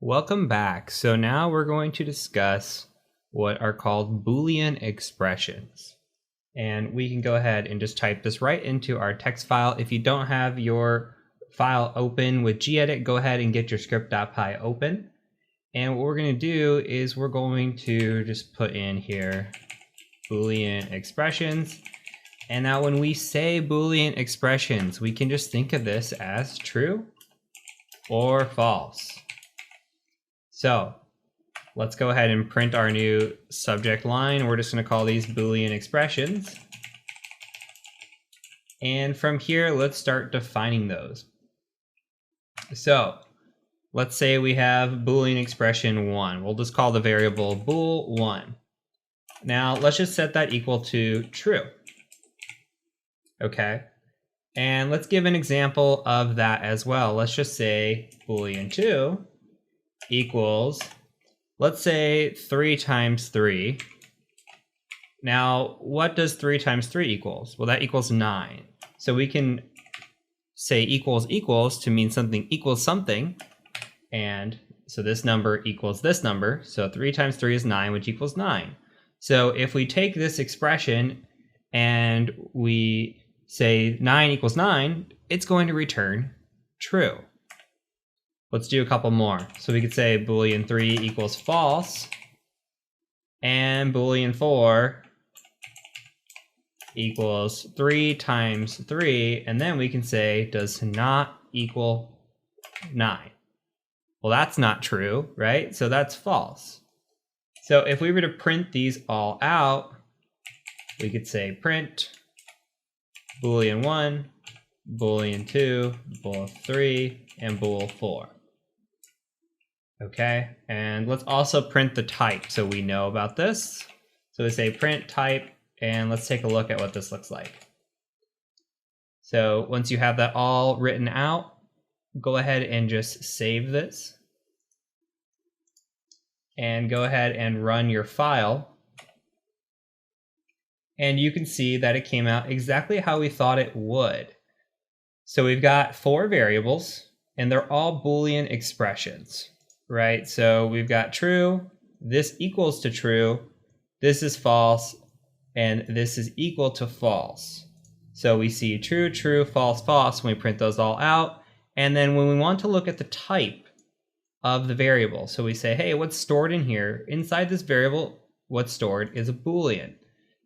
Welcome back. So now we're going to discuss what are called Boolean expressions. And we can go ahead and just type this right into our text file. If you don't have your file open with gedit, go ahead and get your script.py open. And what we're going to do is we're going to just put in here Boolean expressions. And now when we say Boolean expressions, we can just think of this as true or false. So let's go ahead and print our new subject line. We're just going to call these Boolean expressions. And from here, let's start defining those. So let's say we have Boolean expression 1. We'll just call the variable bool1. Now let's just set that equal to true. Okay. And let's give an example of that as well. Let's just say boolean2 equals, let's say 3 times 3. Now, what does 3 times 3 equals? Well, that equals 9. So we can say equals equals to mean something equals something. And so this number equals this number. So 3 times 3 is 9, which equals 9. So if we take this expression and we say 9 equals 9, it's going to return true. Let's do a couple more. So we could say boolean3 equals false, and boolean4 equals 3 times 3, and then we can say does not equal 9. Well, that's not true, right? So that's false. So if we were to print these all out, we could say print boolean1, boolean2, bool3, and bool4. Okay, and let's also print the type so we know about this. So we say print type, and let's take a look at what this looks like. So once you have that all written out, go ahead and just save this. And go ahead and run your file. And you can see that it came out exactly how we thought it would. So we've got 4 variables, and they're all Boolean expressions. Right, so we've got true, this equals to true, this is false, and this is equal to false. So we see true, true, false, false when we print those all out. And then when we want to look at the type of the variable, so we say, hey, what's stored in here? Inside this variable, what's stored is a Boolean.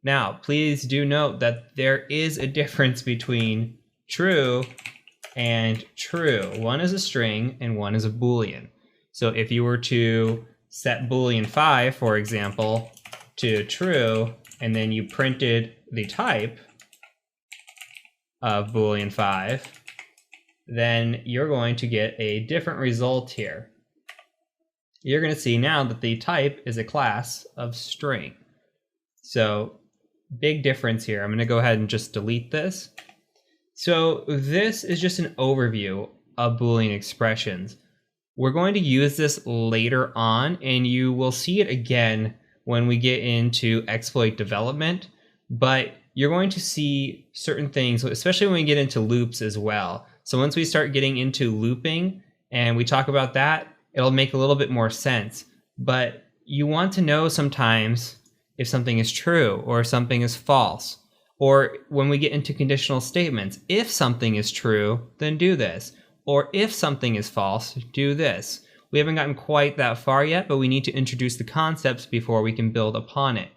Now, please do note that there is a difference between true and true. One is a string and one is a Boolean. So if you were to set boolean5, for example, to true, and then you printed the type of boolean5, then you're going to get a different result here. You're going to see now that the type is a class of string. So big difference here. I'm going to go ahead and just delete this. So this is just an overview of Boolean expressions. We're going to use this later on, and you will see it again when we get into exploit development, but you're going to see certain things, especially when we get into loops as well. So once we start getting into looping and we talk about that, it'll make a little bit more sense. But you want to know sometimes if something is true or if something is false. Or when we get into conditional statements, if something is true, then do this. Or if something is false, do this. We haven't gotten quite that far yet, but we need to introduce the concepts before we can build upon it.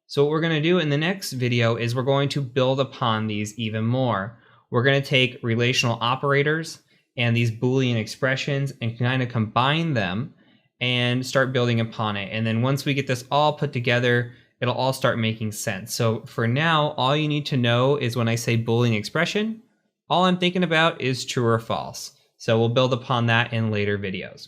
So what we're going to do in the next video is we're going to build upon these even more. We're going to take relational operators and these Boolean expressions and kind of combine them and start building upon it. And then once we get this all put together, it'll all start making sense. So for now, all you need to know is when I say Boolean expression, all I'm thinking about is true or false. So we'll build upon that in later videos.